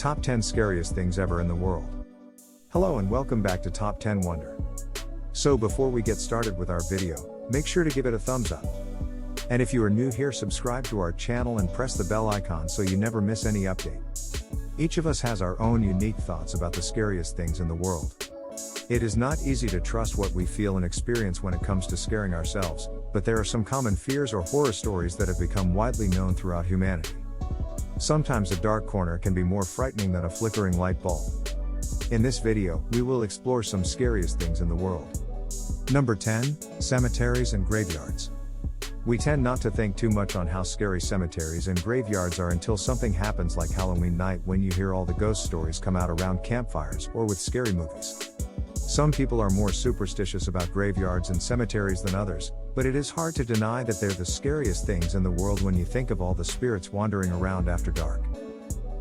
Top 10 Scariest Things Ever in the World. Hello and welcome back to Top 10 Wonder. So before we get started with our video, make sure to give it a thumbs up. And if you are new here, subscribe to our channel and press the bell icon so you never miss any update. Each of us has our own unique thoughts about the scariest things in the world. It is not easy to trust what we feel and experience when it comes to scaring ourselves, but there are some common fears or horror stories that have become widely known throughout humanity. Sometimes a dark corner can be more frightening than a flickering light bulb. In this video, we will explore some scariest things in the world. Number 10, Cemeteries and Graveyards. We tend not to think too much on how scary cemeteries and graveyards are until something happens like Halloween night, when you hear all the ghost stories come out around campfires or with scary movies. Some people are more superstitious about graveyards and cemeteries than others, but it is hard to deny that they're the scariest things in the world when you think of all the spirits wandering around after dark.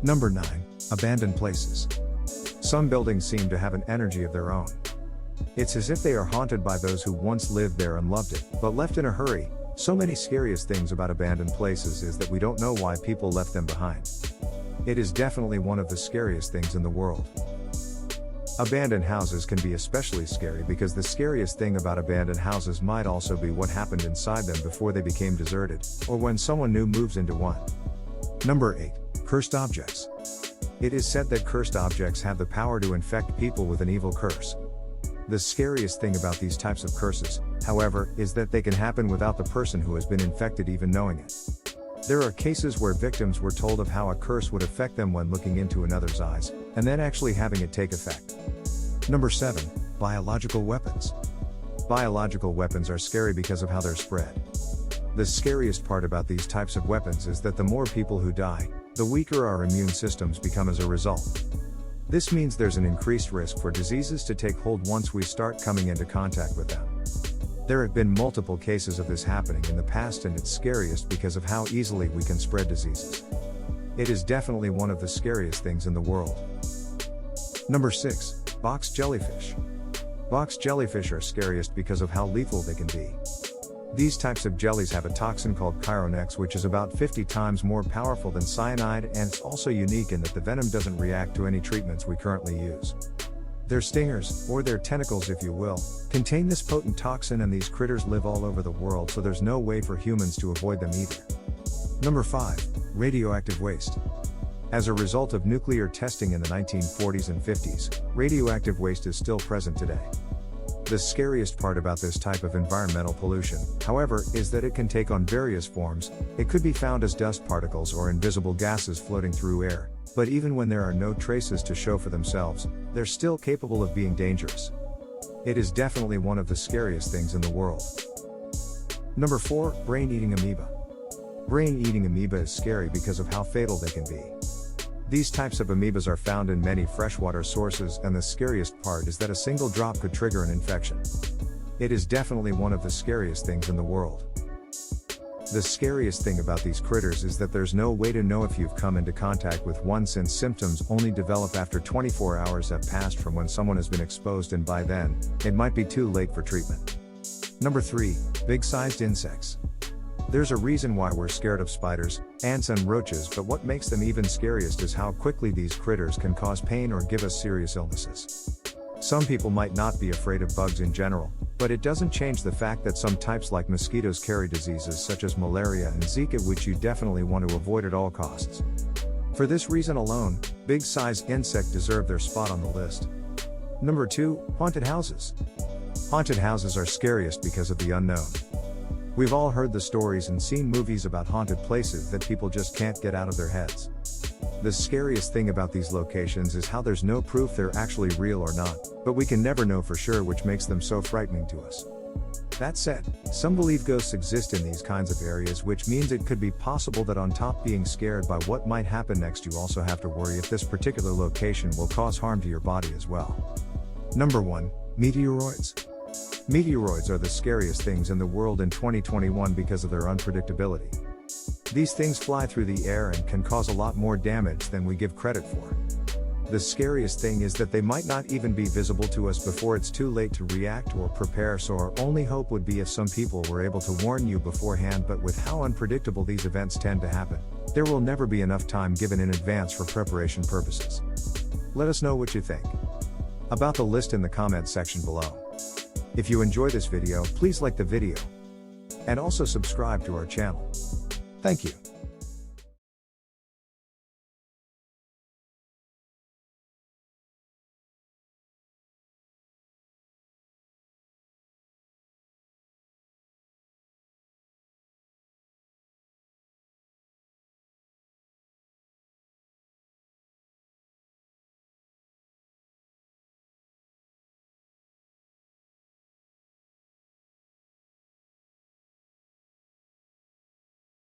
Number 9, Abandoned Places. Some buildings seem to have an energy of their own. It's as if they are haunted by those who once lived there and loved it, but left in a hurry. So many scariest things about abandoned places is that we don't know why people left them behind. It is definitely one of the scariest things in the world. Abandoned houses can be especially scary because the scariest thing about abandoned houses might also be what happened inside them before they became deserted, or when someone new moves into one. Number 8, Cursed Objects. It is said that cursed objects have the power to infect people with an evil curse. The scariest thing about these types of curses, however, is that they can happen without the person who has been infected even knowing it. There are cases where victims were told of how a curse would affect them when looking into another's eyes, and then actually having it take effect. Number 7, Biological Weapons. Biological weapons are scary because of how they're spread. The scariest part about these types of weapons is that the more people who die, the weaker our immune systems become as a result. This means there's an increased risk for diseases to take hold once we start coming into contact with them. There have been multiple cases of this happening in the past, and it's scariest because of how easily we can spread diseases. It is definitely one of the scariest things in the world. Number 6, Box Jellyfish. Box jellyfish are scariest because of how lethal they can be. These types of jellies have a toxin called chironex, which is about 50 times more powerful than cyanide, and it's also unique in that the venom doesn't react to any treatments we currently use. Their stingers, or their tentacles if you will, contain this potent toxin, and these critters live all over the world, so there's no way for humans to avoid them either. Number 5, Radioactive Waste. As a result of nuclear testing in the 1940s and 50s, radioactive waste is still present today. The scariest part about this type of environmental pollution, however, is that it can take on various forms. It could be found as dust particles or invisible gases floating through air, but even when there are no traces to show for themselves, they're still capable of being dangerous. It is definitely one of the scariest things in the world. Number 4, Brain-Eating Amoeba. Brain-eating amoeba is scary because of how fatal they can be. These types of amoebas are found in many freshwater sources, and the scariest part is that a single drop could trigger an infection. It is definitely one of the scariest things in the world. The scariest thing about these critters is that there's no way to know if you've come into contact with one, since symptoms only develop after 24 hours have passed from when someone has been exposed, and by then, it might be too late for treatment. Number 3, Big-Sized Insects. There's a reason why we're scared of spiders, ants and roaches, but what makes them even scariest is how quickly these critters can cause pain or give us serious illnesses. Some people might not be afraid of bugs in general, but it doesn't change the fact that some types like mosquitoes carry diseases such as malaria and Zika, which you definitely want to avoid at all costs. For this reason alone, big-sized insects deserve their spot on the list. Number 2, Haunted Houses. Haunted houses are scariest because of the unknown. We've all heard the stories and seen movies about haunted places that people just can't get out of their heads. The scariest thing about these locations is how there's no proof they're actually real or not, but we can never know for sure, which makes them so frightening to us. That said, some believe ghosts exist in these kinds of areas, which means it could be possible that on top being scared by what might happen next, you also have to worry if this particular location will cause harm to your body as well. Number 1, Meteoroids. Meteoroids are the scariest things in the world in 2021 because of their unpredictability. These things fly through the air and can cause a lot more damage than we give credit for. The scariest thing is that they might not even be visible to us before it's too late to react or prepare, so our only hope would be if some people were able to warn you beforehand, but with how unpredictable these events tend to happen, There will never be enough time given in advance for preparation purposes. Let us know what you think about the list in the comments section below. If you enjoy this video, please like the video and also subscribe to our channel. Thank you.